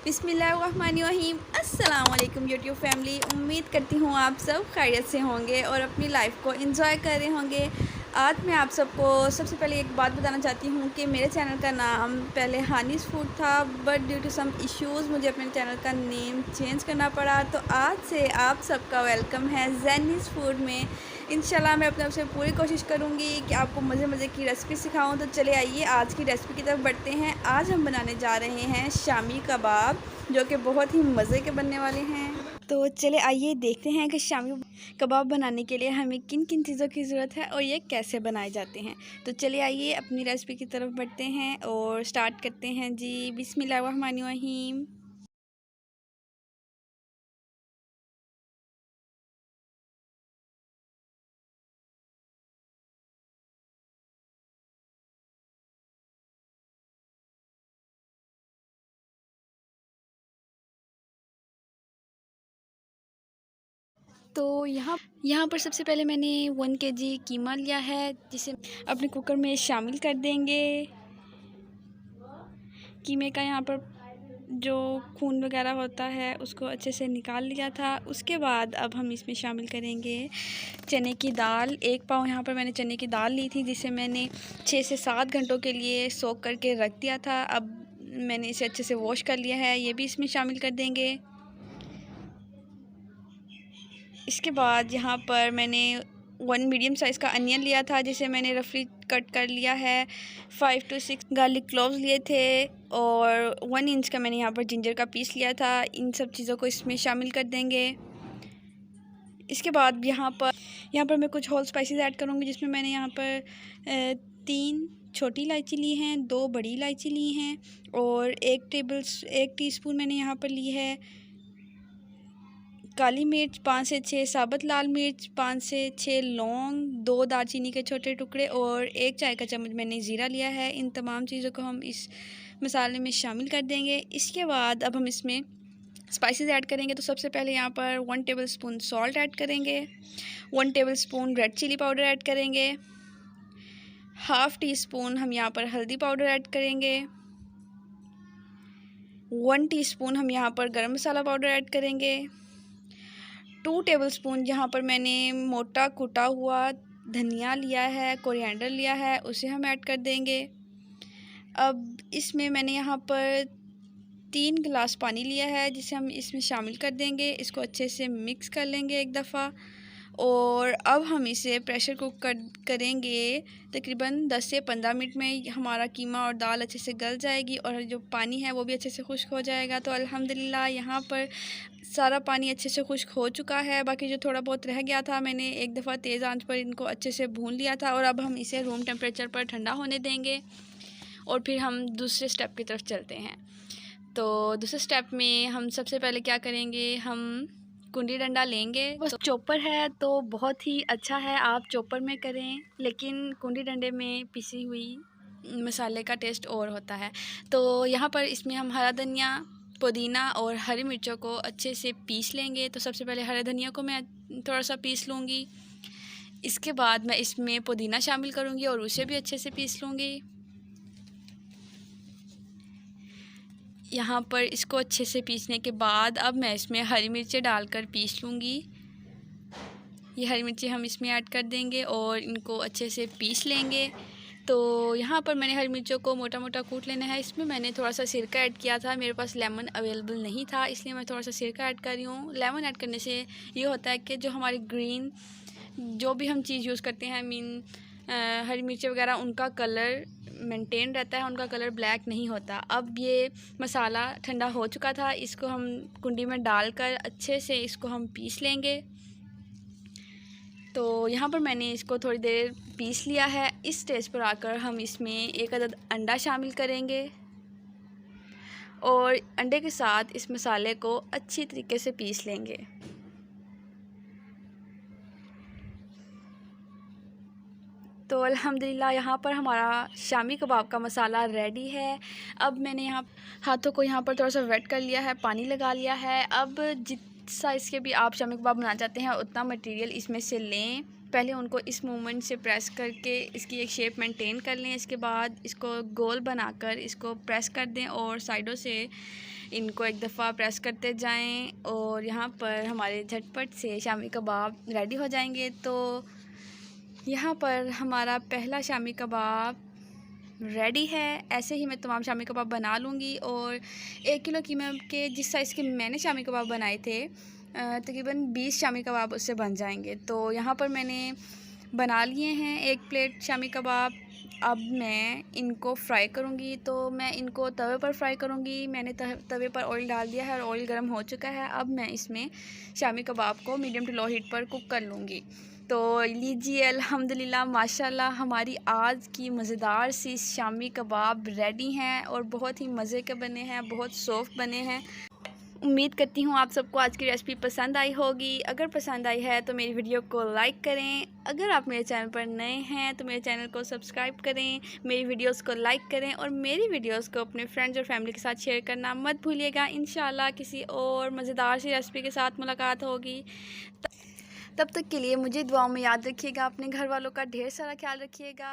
बिस्मिल्लाहिर्रहमानिर्रहीम। अस्सलाम वालेकुम यूट्यूब फैमिली। उम्मीद करती हूँ आप सब खैरियत से होंगे और अपनी लाइफ को एंजॉय कर रहे होंगे। आज मैं आप सबको सबसे पहले एक बात बताना चाहती हूँ कि मेरे चैनल का नाम पहले हानिस फूड था, but due to some issues मुझे अपने चैनल का नेम चेंज करना पड़ा। तो आज से आप सबका वेलकम है जैनिस फूड में। इंशाल्लाह मैं अपने से पूरी कोशिश करूँगी कि आपको मज़े मज़े की रेसिपी सिखाऊं। तो चले आइए आज की रेसिपी की तरफ बढ़ते हैं। आज हम बनाने जा रहे हैं शामी कबाब, जो कि बहुत ही मज़े के बनने वाले हैं। तो चले आइए देखते हैं कि शामी कबाब बनाने के लिए हमें किन किन चीज़ों की ज़रूरत है और ये कैसे बनाए जाते हैं। तो चले आइए अपनी रेसिपी की तरफ बढ़ते हैं और स्टार्ट करते हैं जी। बिस्मिल्लाहिर्रहमानिर्रहीम। तो यहाँ पर सबसे पहले मैंने 1 केजी कीमा लिया है, जिसे अपने कुकर में शामिल कर देंगे। कीमे का यहाँ पर जो खून वगैरह होता है उसको अच्छे से निकाल लिया था। उसके बाद अब हम इसमें शामिल करेंगे चने की दाल। 1 पाव यहाँ पर मैंने चने की दाल ली थी, जिसे मैंने 6 से 7 घंटों के लिए सोक करके रख दिया था। अब मैंने इसे अच्छे से वॉश कर लिया है, ये भी इसमें शामिल कर देंगे। इसके बाद यहाँ पर मैंने 1 मीडियम साइज़ का अनियन लिया था, जिसे मैंने रफली कट कर लिया है। 5 to 6 गार्लिक क्लोव्स लिए थे और 1 इंच का मैंने यहाँ पर जिंजर का पीस लिया था। इन सब चीज़ों को इसमें शामिल कर देंगे। इसके बाद यहाँ पर मैं कुछ होल स्पाइसेस ऐड करूँगी, जिसमें मैंने यहाँ पर 3 छोटी इलायची ली हैं, 2 बड़ी इलायची ली हैं और 1 टीस्पून मैंने यहाँ पर ली है काली मिर्च, 5 से 6 साबुत लाल मिर्च, 5 से 6 लौंग, 2 दालचीनी के छोटे टुकड़े और 1 चाय का चम्मच मैंने ज़ीरा लिया है। इन तमाम चीज़ों को हम इस मसाले में शामिल कर देंगे। इसके बाद अब हम इसमें स्पाइसेस ऐड करेंगे। तो सबसे पहले यहाँ पर 1 टेबलस्पून सॉल्ट ऐड करेंगे, 1 tablespoon red chilli powder add करेंगे, हाफ़ टी स्पून हम यहाँ पर हल्दी पाउडर ऐड करेंगे, 1 टीस्पून हम यहाँ पर गरम मसाला पाउडर ऐड करेंगे, 2 टेबलस्पून यहाँ पर मैंने मोटा कुटा हुआ धनिया लिया है, कोरिएंडर लिया है, उसे हम ऐड कर देंगे। अब इसमें मैंने यहाँ पर 3 गिलास पानी लिया है, जिसे हम इसमें शामिल कर देंगे। इसको अच्छे से मिक्स कर लेंगे एक दफ़ा और अब हम इसे प्रेशर कुक करेंगे। तकरीबन 10 से 15 मिनट में हमारा कीमा और दाल अच्छे से गल जाएगी और जो पानी है वो भी अच्छे से खुश्क हो जाएगा। तो अल्हम्दुलिल्लाह यहाँ पर सारा पानी अच्छे से खुश्क हो चुका है। बाकी जो थोड़ा बहुत रह गया था, मैंने एक दफ़ा तेज़ आंच पर इनको अच्छे से भून लिया था और अब हम इसे रूम टेम्परेचर पर ठंडा होने देंगे और फिर हम दूसरे स्टेप की तरफ चलते हैं। तो दूसरे स्टेप में हम सबसे पहले क्या करेंगे, हम कुंडी डंडा लेंगे। बस चॉपर है तो बहुत ही अच्छा है, आप चॉपर में करें, लेकिन कुंडी डंडे में पिसी हुई मसाले का टेस्ट और होता है। तो यहाँ पर इसमें हम हरा धनिया, पुदीना और हरी मिर्चों को अच्छे से पीस लेंगे। तो सबसे पहले हरे धनिया को मैं थोड़ा सा पीस लूँगी। इसके बाद मैं इसमें पुदीना शामिल करूँगी और उसे भी अच्छे से पीस लूँगी। यहाँ पर इसको अच्छे से पीसने के बाद अब मैं इसमें हरी मिर्चें डालकर पीस लूँगी। ये हरी मिर्ची हम इसमें ऐड कर देंगे और इनको अच्छे से पीस लेंगे। तो यहाँ पर मैंने हरी मिर्चों को मोटा मोटा कूट लेना है। इसमें मैंने थोड़ा सा सिरका ऐड किया था, मेरे पास लेमन अवेलेबल नहीं था, इसलिए मैं थोड़ा सा सिरका ऐड कर रही हूँ। लेमन ऐड करने से ये होता है कि जो हमारी ग्रीन जो भी हम चीज़ यूज़ करते हैं, हरी मिर्ची वगैरह, उनका कलर मेंटेन रहता है, उनका कलर ब्लैक नहीं होता। अब ये मसाला ठंडा हो चुका था, इसको हम कुंडी में डालकर अच्छे से इसको हम पीस लेंगे। तो यहाँ पर मैंने इसको थोड़ी देर पीस लिया है। इस स्टेज पर आकर हम इसमें 1 अदद अंडा शामिल करेंगे और अंडे के साथ इस मसाले को अच्छी तरीके से पीस लेंगे। तो अल्हम्दुलिल्लाह यहाँ पर हमारा शामी कबाब का मसाला रेडी है। अब मैंने यहाँ हाथों को यहाँ पर थोड़ा सा वेट कर लिया है, पानी लगा लिया है। अब जिस साइज़ के भी आप शामी कबाब बनाना चाहते हैं उतना मटेरियल इसमें से लें। पहले उनको इस मूवमेंट से प्रेस करके इसकी एक शेप मेंटेन कर लें। इसके बाद इसको गोल बनाकर इसको प्रेस कर दें और साइडों से इनको एक दफ़ा प्रेस करते जाएं और यहाँ पर हमारे झटपट से शामी कबाब रेडी हो जाएंगे। तो यहाँ पर हमारा पहला शामी कबाब रेडी है। ऐसे ही मैं तमाम शामी कबाब बना लूँगी और 1 किलो कीमा के जिस साइज़ के मैंने शामी कबाब बनाए थे तकरीबन 20 शामी कबाब उससे बन जाएंगे। तो यहाँ पर मैंने बना लिए हैं 1 प्लेट शामी कबाब। अब मैं इनको फ्राई करूँगी, तो मैं इनको तवे पर फ्राई करूँगी। मैंने तवे पर ऑयल डाल दिया है और ऑयल गर्म हो चुका है। अब मैं इसमें शामी कबाब को मीडियम टू लो हीट पर कुक कर लूँगी। तो लीजिए अल्हम्दुलिल्लाह माशाल्लाह हमारी आज की मज़ेदार सी शामी कबाब रेडी हैं और बहुत ही मज़े के बने हैं, बहुत सॉफ्ट बने हैं। उम्मीद करती हूँ आप सबको आज की रेसिपी पसंद आई होगी। अगर पसंद आई है तो मेरी वीडियो को लाइक करें। अगर आप मेरे चैनल पर नए हैं तो मेरे चैनल को सब्सक्राइब करें, मेरी वीडियोस को लाइक करें और मेरी वीडियोस को अपने फ्रेंड्स और फैमिली के साथ शेयर करना मत भूलिएगा। इंशाल्लाह किसी और मज़ेदार सी रेसिपी के साथ मुलाकात होगी। तब तक के लिए मुझे दुआओं में याद रखिएगा। अपने घर वालों का ढेर सारा ख्याल रखिएगा।